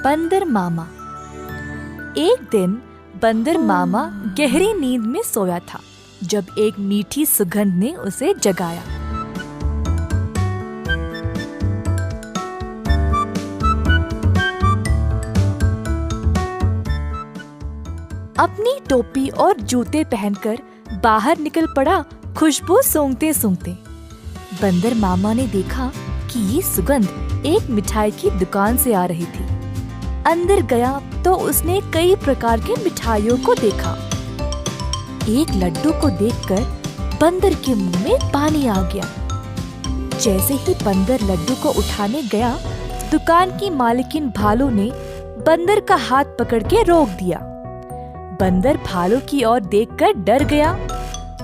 बंदर मामा। एक दिन बंदर मामा गहरी नींद में सोया था जब एक मीठी सुगंध ने उसे जगाया। अपनी टोपी और जूते पहनकर बाहर निकल पड़ा खुशबू सूंघते सूंघते। बंदर मामा ने देखा कि ये सुगंध एक मिठाई की दुकान से आ रही थी। अंदर गया तो उसने कई प्रकार के मिठाइयों को देखा। एक लड्डू को देखकर बंदर के मुंह में पानी आ गया। जैसे ही बंदर लड्डू को उठाने गया, दुकान की मालकिन भालू ने बंदर का हाथ पकड़ के रोक दिया। बंदर भालू की ओर देखकर डर गया,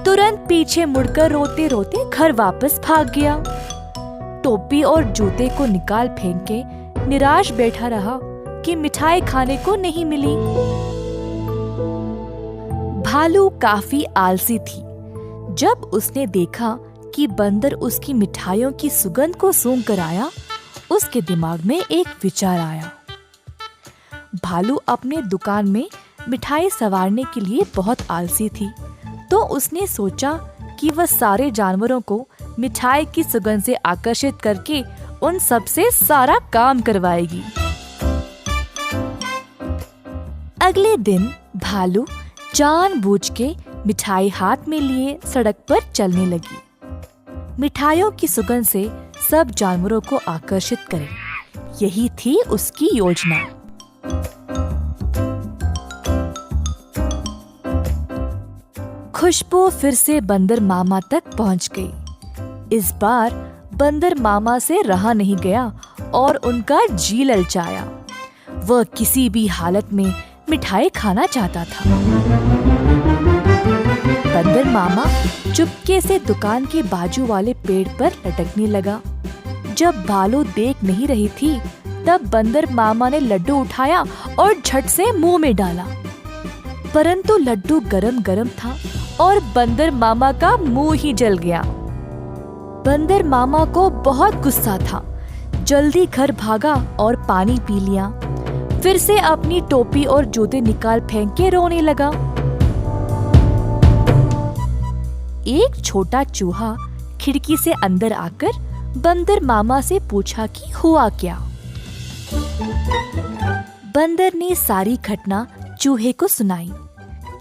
तुरंत पीछे मुड़कर रोते रोते घर वापस भाग गया। टोपी और जूते को निकाल फेंक के निराश बैठा रहा कि मिठाई खाने को नहीं मिली। भालू काफी आलसी थी। जब उसने देखा कि बंदर उसकी मिठाइयों की सुगंध को सूंघ कर आया, उसके दिमाग में एक विचार आया। भालू अपने दुकान में मिठाई संवारने के लिए बहुत आलसी थी, तो उसने सोचा कि वह सारे जानवरों को मिठाई की सुगंध से आकर्षित करके उन सब से सारा काम करवाएगी। अगले दिन भालू जानबूझ के मिठाई हाथ में लिए सड़क पर चलने लगी। मिठाइयों की सुगंध से सब जानवरों को आकर्षित करे, यही थी उसकी योजना। खुशबू फिर से बंदर मामा तक पहुंच गई। इस बार बंदर मामा से रहा नहीं गया और उनका जी ललचाया। वह किसी भी हालत में मिठाई खाना चाहता था। बंदर मामा चुपके से दुकान के बाजू वाले पेड़ पर लटकने लगा। जब भालू देख नहीं रही थी, तब बंदर मामा ने लड्डू उठाया और झट से मुंह में डाला। परंतु लड्डू गरम गरम था और बंदर मामा का मुंह ही जल गया। बंदर मामा को बहुत गुस्सा था। जल्दी घर भागा और पानी पी लिया। फिर से अपनी टोपी और जूते निकाल फेंक के रोने लगा। एक छोटा चूहा खिड़की से अंदर आकर बंदर मामा से पूछा कि हुआ क्या। बंदर ने सारी घटना चूहे को सुनाई।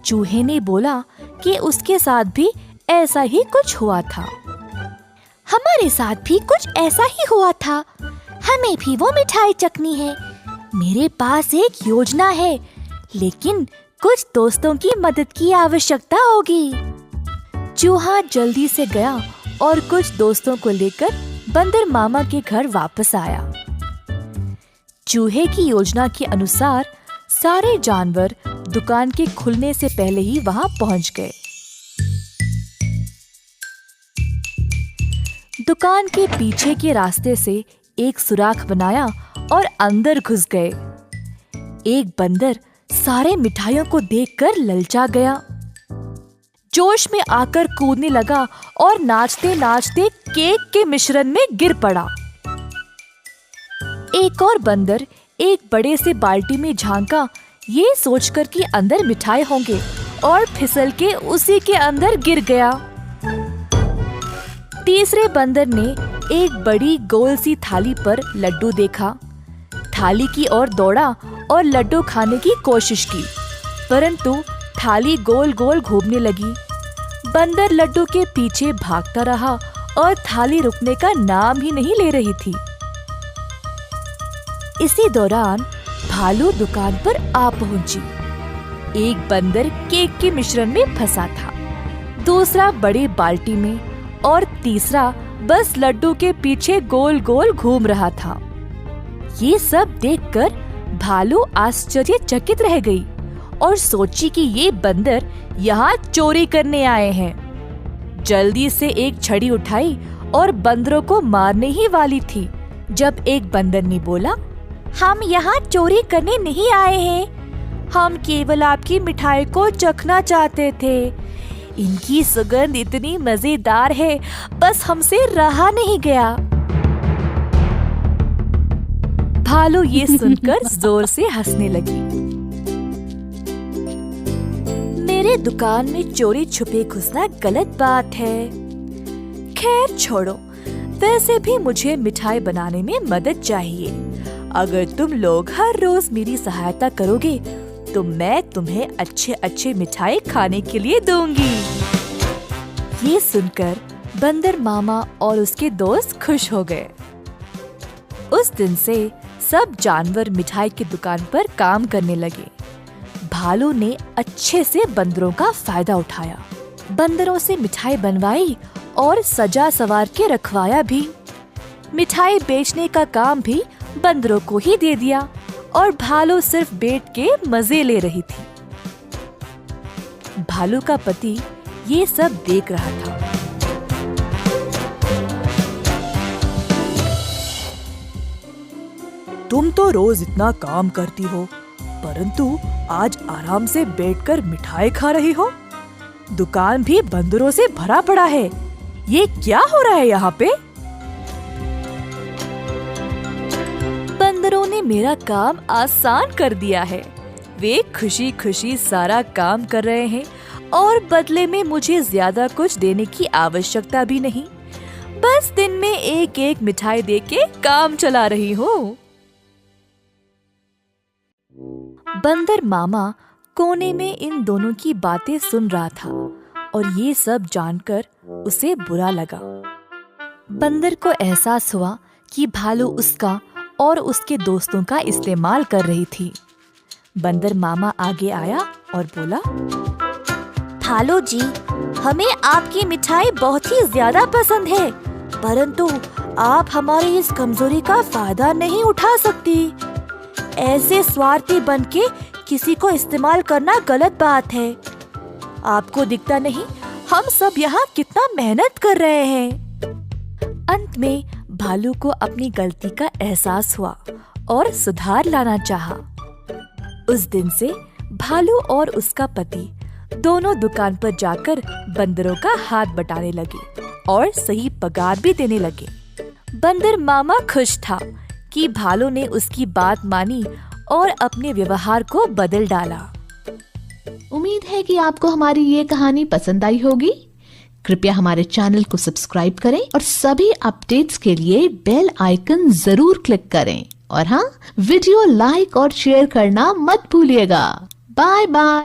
चूहे ने बोला कि उसके साथ भी ऐसा ही कुछ हुआ था। हमारे साथ भी कुछ ऐसा ही हुआ था। हमें भी वो मिठाई चखनी है। मेरे पास एक योजना है, लेकिन कुछ दोस्तों की मदद की आवश्यकता होगी। चूहा जल्दी से गया और कुछ दोस्तों को लेकर बंदर मामा के घर वापस आया। चूहे की योजना के अनुसार सारे जानवर दुकान के खुलने से पहले ही वहां पहुंच गए। दुकान के पीछे के रास्ते से एक सुराख बनाया और अंदर घुस गए। एक बंदर सारे मिठाइयों को देखकर ललचा गया। जोश में आकर कूदने लगा और नाचते नाचते केक के मिश्रण में गिर पड़ा। एक और बंदर एक बड़े से बाल्टी में झांका, ये सोचकर कि अंदर मिठाई होंगे, और फिसल के उसी के अंदर गिर गया। तीसरे बंदर ने एक बड़ी गोल सी थाली पर लड्डू देखा। थाली की ओर दौड़ा और लड्डू खाने की कोशिश की, परंतु थाली गोल गोल घूमने लगी। बंदर लड्डू के पीछे भागता रहा और थाली रुकने का नाम ही नहीं ले रही थी। इसी दौरान भालू दुकान पर आ पहुंची। एक बंदर केक के मिश्रण में फंसा था, दूसरा बड़े बाल्टी में और तीसरा बस लड्डू के पीछे गोल गोल घूम रहा था। ये सब देखकर भालू आश्चर्यचकित रह गई और सोची कि ये बंदर यहाँ चोरी करने आए हैं। जल्दी से एक छड़ी उठाई और बंदरों को मारने ही वाली थी, जब एक बंदर ने बोला, हम यहाँ चोरी करने नहीं आए हैं। हम केवल आपकी मिठाई को चखना चाहते थे। इनकी सुगंध इतनी मजेदार है, बस हमसे रहा नहीं गया। भालू ये सुनकर जोर से हंसने लगी। मेरे दुकान में चोरी छुपे घुसना गलत बात है। खैर छोड़ो, वैसे भी मुझे मिठाई बनाने में मदद चाहिए। अगर तुम लोग हर रोज मेरी सहायता करोगे तो मैं तुम्हें अच्छे अच्छे मिठाई खाने के लिए दूंगी। ये सुनकर बंदर मामा और उसके दोस्त खुश हो गए। उस दिन से सब जानवर मिठाई की दुकान पर काम करने लगे। भालू ने अच्छे से बंदरों का फायदा उठाया, बंदरों से मिठाई बनवाई और सजा सवार के रखवाया भी। मिठाई बेचने का काम भी बंदरों को ही दे दिया और भालू सिर्फ बैठ के मजे ले रही थी। भालू का पति ये सब देख रहा था। तुम तो रोज इतना काम करती हो, परंतु आज आराम से बैठकर मिठाई खा रही हो। दुकान भी बंदरों से भरा पड़ा है। ये क्या हो रहा है यहाँ पे? बंदरों ने मेरा काम आसान कर दिया है। वे खुशी खुशी सारा काम कर रहे हैं और बदले में मुझे ज्यादा कुछ देने की आवश्यकता भी नहीं। बस दिन में एक एक मिठाई देके काम चला रही हूँ। बंदर मामा कोने में इन दोनों की बातें सुन रहा था और ये सब जानकर उसे बुरा लगा। बंदर को एहसास हुआ कि भालू उसका और उसके दोस्तों का इस्तेमाल कर रही थी। बंदर मामा आगे आया और बोला, भालू जी, हमें आपकी मिठाई बहुत ही ज्यादा पसंद है, परंतु आप हमारी इस कमजोरी का फायदा नहीं उठा सकती। ऐसे स्वार्थी बनके किसी को इस्तेमाल करना गलत बात है। आपको दिखता नहीं हम सब यहाँ कितना मेहनत कर रहे हैं। अंत में भालू को अपनी गलती का एहसास हुआ और सुधार लाना चाहा। उस दिन से भालू और उसका पति दोनों दुकान पर जाकर बंदरों का हाथ बटाने लगे और सही पगार भी देने लगे। बंदर मामा खुश था कि भालू ने उसकी बात मानी और अपने व्यवहार को बदल डाला। उम्मीद है कि आपको हमारी ये कहानी पसंद आई होगी। कृपया हमारे चैनल को सब्सक्राइब करें और सभी अपडेट्स के लिए बेल आइकन जरूर क्लिक करें। और हाँ, वीडियो लाइक और शेयर करना मत भूलिएगा। Bye bye.